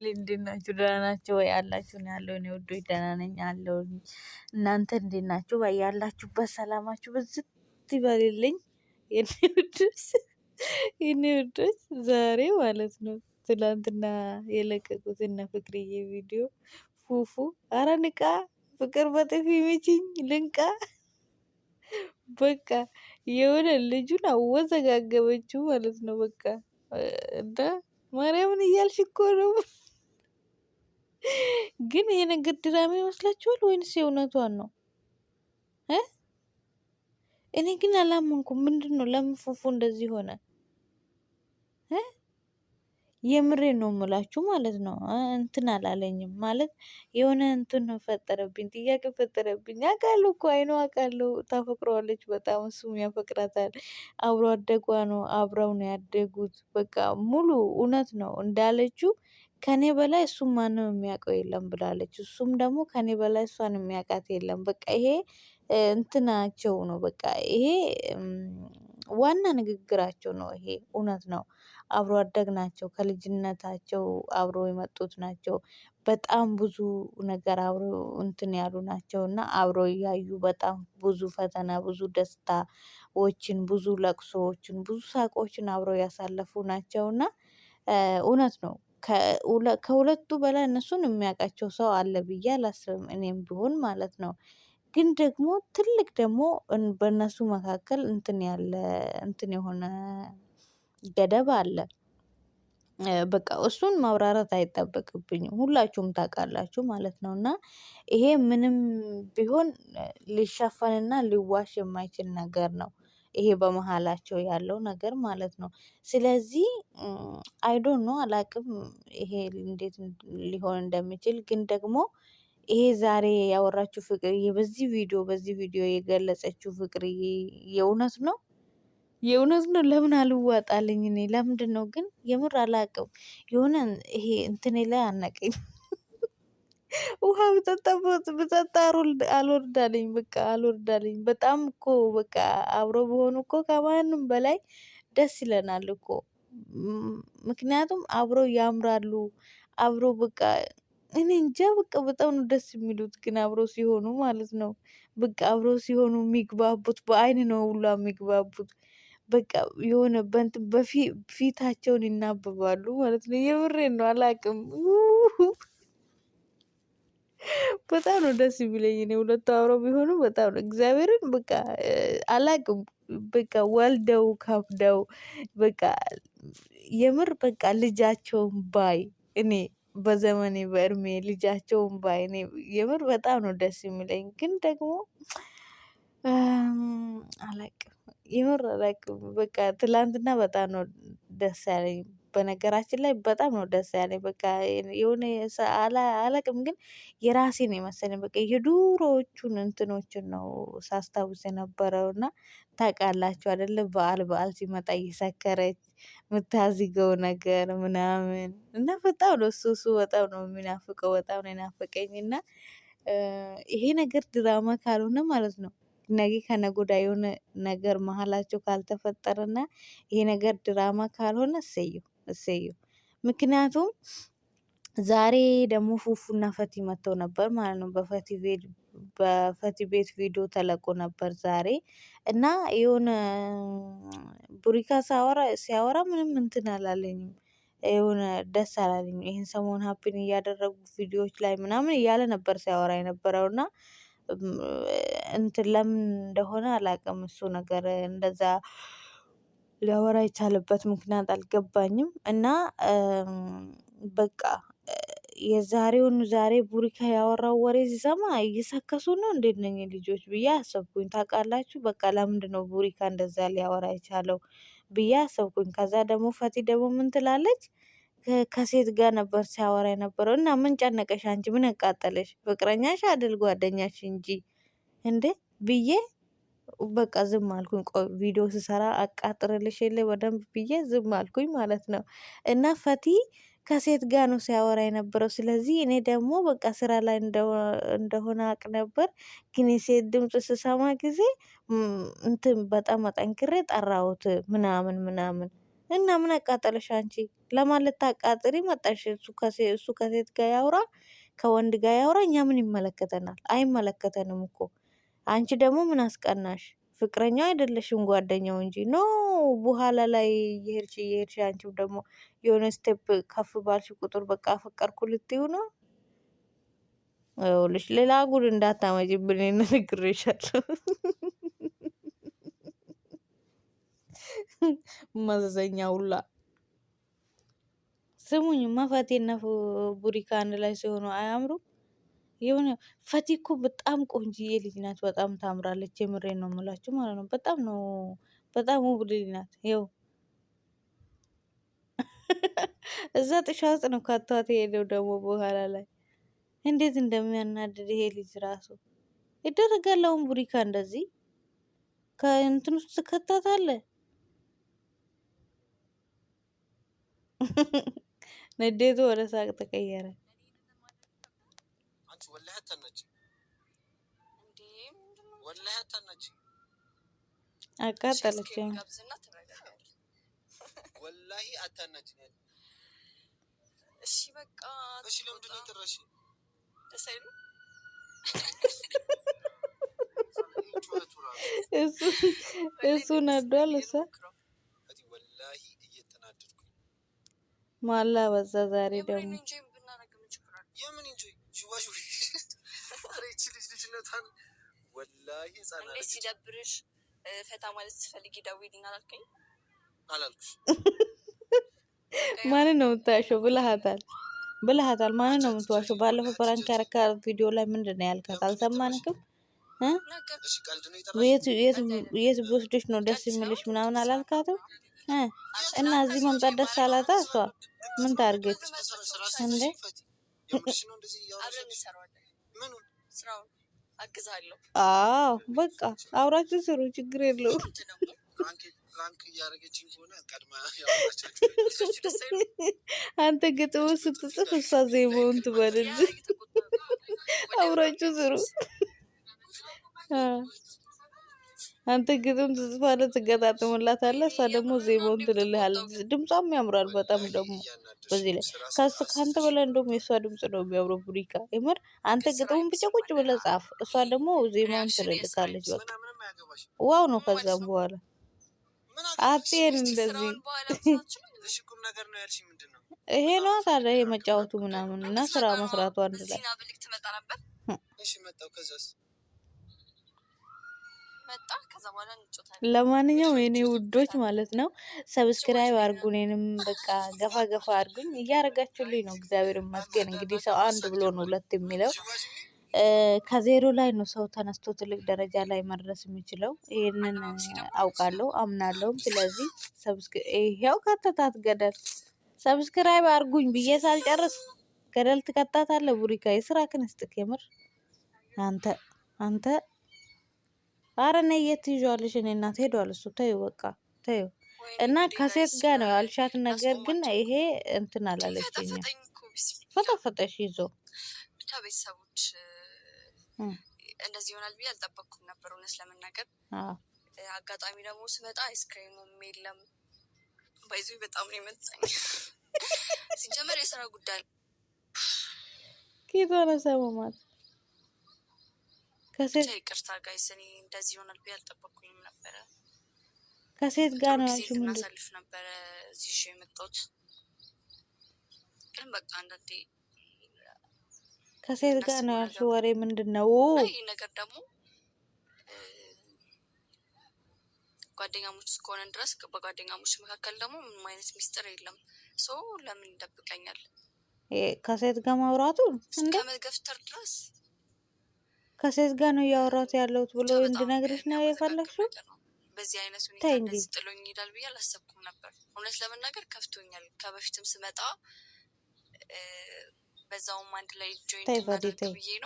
እንዴት ናችሁ? ደህና ናችሁ ወይ? አላችሁ ነው ያለው። እኔ ውዶች ደህና ነኝ አለሁኝ። እናንተ እንዴት ናችሁ? ያላችሁበት ሰላማችሁ ብዝት ይበልልኝ። የኔ ውዶች የኔ ውዶች ዛሬ ማለት ነው ትላንትና የለቀቁት እነ ፍቅርዬ ቪዲዮ ፉፉ አረ ንቃ ፍቅር በጥፊ ምችኝ ልንቃ በቃ የሆነ ልጁን አወዘጋገበችው ማለት ነው። በቃ እና ማርያምን እያልሽ እኮ ነው። ግን ይሄ ነገር ድራማ ይመስላችኋል ወይንስ የእውነቷን ነው? እኔ ግን አላመንኩም። ምንድን ነው? ለምን ፉፉ እንደዚህ ሆነ? የምሬን ነው የምላችሁ ማለት ነው። እንትን አላለኝም ማለት የሆነ እንትን ፈጠረብኝ፣ ጥያቄ ፈጠረብኝ። አውቃለሁ እኮ አይኖ አውቃለሁ፣ ታፈቅረዋለች በጣም እሱም ያፈቅራታል። አብሮ አደጓ ነው፣ አብረው ነው ያደጉት። በቃ ሙሉ እውነት ነው እንዳለችው ከኔ በላይ እሱም ማንም የሚያውቀው የለም ብላለች። እሱም ደግሞ ከኔ በላይ እሷን የሚያውቃት የለም። በቃ ይሄ እንትናቸው ነው። በቃ ይሄ ዋና ንግግራቸው ነው። ይሄ እውነት ነው። አብሮ አደግ ናቸው። ከልጅነታቸው አብሮ የመጡት ናቸው። በጣም ብዙ ነገር አብሮ እንትን ያሉ ናቸው እና አብሮ እያዩ በጣም ብዙ ፈተና፣ ብዙ ደስታዎችን፣ ብዙ ለቅሶዎችን፣ ብዙ ሳቆችን አብረው ያሳለፉ ናቸው እና እውነት ነው። ከሁለቱ በላይ እነሱን የሚያውቃቸው ሰው አለ ብዬ አላስብም። እኔም ቢሆን ማለት ነው። ግን ደግሞ ትልቅ ደግሞ በእነሱ መካከል እንትን ያለ እንትን የሆነ ገደብ አለ። በቃ እሱን ማብራራት አይጠበቅብኝም ሁላችሁም ታውቃላችሁ ማለት ነው። እና ይሄ ምንም ቢሆን ሊሸፈንና ሊዋሽ የማይችል ነገር ነው። ይሄ በመሃላቸው ያለው ነገር ማለት ነው። ስለዚህ አይዶን ነው አላቅም። ይሄ እንዴት ሊሆን እንደሚችል ግን ደግሞ ይሄ ዛሬ ያወራችው ፍቅርዬ በዚህ ቪዲዮ የገለጸችው ፍቅርዬ የእውነት ነው። የእውነት ነው። ለምን አልዋጣልኝ? እኔ ለምንድን ነው ግን የምር አላቅም። የሆነ ይሄ እንትኔ ላይ አነቀኝ። ውሃ ብጠጣ አልወርዳለኝ። በቃ አልወርዳለኝ። በጣም እኮ በቃ አብሮ በሆኑ እኮ ከማንም በላይ ደስ ይለናል እኮ። ምክንያቱም አብሮ ያምራሉ። አብሮ በቃ እኔ እንጃ በቃ በጣም ነው ደስ የሚሉት ግን አብሮ ሲሆኑ ማለት ነው። በቃ አብሮ ሲሆኑ የሚግባቡት በአይን ነው ሁላ የሚግባቡት። በቃ የሆነ በፊታቸውን ይናበባሉ ማለት ነው። የምሬን ነው አላቅም። በጣም ነው ደስ የሚለኝ እኔ ሁለቱ አብረው ቢሆኑ በጣም ነው እግዚአብሔርን በቃ አላቅም። በቃ ወልደው ከብደው በቃ የምር በቃ ልጃቸውን ባይ እኔ በዘመኔ በእድሜ ልጃቸውን ባይ እኔ የምር በጣም ነው ደስ የሚለኝ። ግን ደግሞ አላቅም የምር አላቅም። በቃ ትላንትና በጣም ነው ደስ ያለኝ። በነገራችን ላይ በጣም ነው ደስ ያለኝ። በቃ የሆነ አላቅም ግን የራሴን የመሰለኝ በቃ የዱሮዎቹን እንትኖችን ነው ሳስታውስ የነበረው እና ታውቃላችሁ አይደለ በዓል ሲመጣ እየሰከረች የምታዝገው ነገር ምናምን እና በጣም ነው እሱ በጣም ነው የሚናፍቀው። በጣም ነው የናፈቀኝ እና ይሄ ነገር ድራማ ካልሆነ ማለት ነው ነገ ከነገ ወዲያ የሆነ ነገር መሃላቸው ካልተፈጠረና ይሄ ነገር ድራማ ካልሆነ እሰየው እሰየው። ምክንያቱም ዛሬ ደግሞ ፉፉና ፈቲ መጥተው ነበር ማለት ነው። በፈቲ ቤት ቪዲዮ ተለቆ ነበር ዛሬ እና የሆነ ቡሪካ ሲያወራ ምንም እንትን አላለኝም። የሆነ ደስ አላለኝም። ይሄን ሰሞን ሀፕን እያደረጉ ቪዲዮዎች ላይ ምናምን እያለ ነበር ሲያወራ የነበረው እና እንትን ለምን እንደሆነ አላውቅም። እሱ ነገር እንደዛ ሊያወራ የቻለበት ምክንያት አልገባኝም። እና በቃ የዛሬውን ዛሬ ቡሪካ ያወራው ወሬ ሲሰማ እየሰከሱ ነው እንዴ እነኚህ ልጆች ብዬ አሰብኩኝ። ታውቃላችሁ በቃ ለምንድነው ቡሪካ እንደዛ ሊያወራ የቻለው ብዬ አሰብኩኝ። ከዛ ደግሞ ፈቲ ደግሞ ምን ትላለች? ከሴት ጋር ነበር ሲያወራ የነበረው እና ምን ጨነቀሽ አንቺ ምን ያቃጠለሽ ፍቅረኛሽ አይደል ጓደኛሽ እንጂ እንዴ ብዬ በቃ ዝም አልኩኝ። ቆይ ቪዲዮ ስሰራ አቃጥርልሽ የለ በደንብ ብዬ ዝም አልኩኝ ማለት ነው። እና ፈቲ ከሴት ጋር ነው ሲያወራ የነበረው። ስለዚህ እኔ ደግሞ በቃ ስራ ላይ እንደሆነ አቅ ነበር። ግን የሴት ድምጽ ስሰማ ጊዜ እንትን በጣም አጠንክሬ ጠራሁት ምናምን ምናምን እና ምን አቃጠለሽ አንቺ? ለማለት ታቃጥሪ መጣሽ? እሱ ከሴት ጋር ያውራ ከወንድ ጋር ያውራ፣ እኛ ምን ይመለከተናል? አይመለከተንም እኮ። አንቺ ደግሞ ምን አስቀናሽ? ፍቅረኛው አይደለሽም ጓደኛው እንጂ ኖ። በኋላ ላይ እየሄድሽ አንቺም ደግሞ የሆነ ስቴፕ ከፍ ባልሽ ቁጥር በቃ አፈቀርኩ ልትዩ ነው። ይኸውልሽ ሌላ ጉድ እንዳታመጪብን ነግሬሻለሁ። መዘዘኛ ሁላ። ስሙኝማ ፈቲና ቡሪካ አንድ ላይ ሲሆኑ አያምሩም? የሆነ ፈቲ እኮ በጣም ቆንጅዬ ልጅ ናት። በጣም ታምራለች። የምሬን ነው የምላችሁ ማለት ነው። በጣም ውብ ልጅ ናት። ይኸው እዛ ጥሻ ውስጥ ነው ካቷት የሄደው። ደግሞ በኋላ ላይ እንዴት እንደሚያናድድ ይሄ ልጅ ራሱ ይደረጋል። አሁን ቡሪካ እንደዚህ ከእንትን ውስጥ ትከታታለ። ንዴቱ ወደ ሳቅ ተቀየረ። አቃጠለችው። ወላሂ አታናጅ። እሺ በቃ እሺ። ለምንድን ነው የጠራሽ? እሱ ነዷል። እሷ ወላሂ እየተናደድኩኝ ማላ በዛ። ዛሬ ደግሞ የምን እንጂ ጅዋሽ አሬች ልጅነታን ወላሂ ጻና እንዴ ሲደብርሽ ፈታ ማለት ትፈልጊ ደውይልኝ አላልከኝ? አላልኩሽ? ማንን ነው የምታሸው? ብለሃታል። ማንን ነው የምትዋሸው? ባለፈው ፕራንክ ያረካት ቪዲዮ ላይ ምንድን ነው ያልካት? አልሰማንክም? የት ብወስድሽ ነው ደስ የሚልሽ ምናምን አላልካትም? እና እዚህ መምጣት ደስ አላታ? እሷ ምን ታርገች እንዴ? አዎ በቃ አውራችሁ ስሩ፣ ችግር የለውም። አንተ ግጥሙ ስትጽፍ እሷ ዜማውን ትበልልህ። አብራችሁ ስሩ። አንተ ግጥም ትጽፋለህ፣ ትገጣጥምላታለህ፣ እሷ ደግሞ ዜማውን ትልልሃለች። ድምጿም ያምራል በጣም ደግሞ በዚህ ላይ ከአንተ በላይ እንደውም የእሷ ድምጽ ነው የሚያምረው። ቡሪካ የምር አንተ ግጥሙን ብቻ ቁጭ ብለህ ጻፍ፣ እሷ ደግሞ ዜማውን ትልልካለች። በቃ ዋው ነው። ከዛም በኋላ አጤን እንደዚህ ይሄ ነው ታዲያ የመጫወቱ ምናምን እና ስራ መስራቱ አንድ ላይ። ለማንኛውም የኔ ውዶች ማለት ነው ሰብስክራይብ አርጉ። እኔንም በቃ ገፋ ገፋ አርጉኝ። እያረጋችሁልኝ ነው፣ እግዚአብሔር ይመስገን። እንግዲህ ሰው አንድ ብሎ ነው ሁለት የሚለው። ከዜሮ ላይ ነው ሰው ተነስቶ ትልቅ ደረጃ ላይ መድረስ የሚችለው። ይሄንን አውቃለሁ አምናለሁም። ስለዚህ ይሄው ከተታት ገደል ሰብስክራይብ አርጉኝ ብዬ ሳልጨርስ ገደል ትከታታለህ። ቡሪካ የስራክን እስጥክ የምር አንተ አረ ነይ የት ይዟልሽ? እኔ እናት ሄዷል እሱ። ተይው በቃ ተይው። እና ከሴት ጋር ነው ያልሻት ነገር ግን ይሄ እንትን አላለችኝ። ፈጠፈጠሽ ይዞ ብቻ ቤተሰቦች እንደዚህ ይሆናል ብዬ አልጠበቅኩም ነበር እውነት ለመናገር። አጋጣሚ ደግሞ ስመጣ አይስክሬሙም የለም። ባይዙ በጣም ነው የመጣኝ። ሲጀመር የስራ ጉዳይ ኪቶነ ሰማማት ከሴት ይቅርታ ጋይስ፣ እኔ እንደዚህ ይሆናል ብዬ አልጠበቅኩኝም ነበረ። ከሴት ጋር ነው ያልሽው? ምንድን እናሳልፍ ነበረ እዚህ ይዤ የመጣሁት ግን በቃ አንዳንዴ ከሴት ጋር ነው ያልሽው? ወሬ ምንድን ነው? ይህ ነገር ደግሞ ጓደኛሞች እስከሆነን ድረስ በጓደኛሞች መካከል ደግሞ ምንም አይነት ሚስጥር የለም። ሰው ለምን ይደብቀኛል? ከሴት ጋር ማውራቱ እስከ መገፍተር ድረስ ከሴት ጋር ነው እያወራሁት ያለሁት ብሎ እንድነግርሽ ነው የፈለግሽው? በዚህ አይነት ሁኔታ እንደዚህ ጥሎኝ ይሄዳል ብዬ አላሰብኩም ነበር። እውነት ለመናገር ከፍቶኛል። ከበፊትም ስመጣ በዛውም አንድ ላይ ጆይንት እናደርግ ብዬ ነው።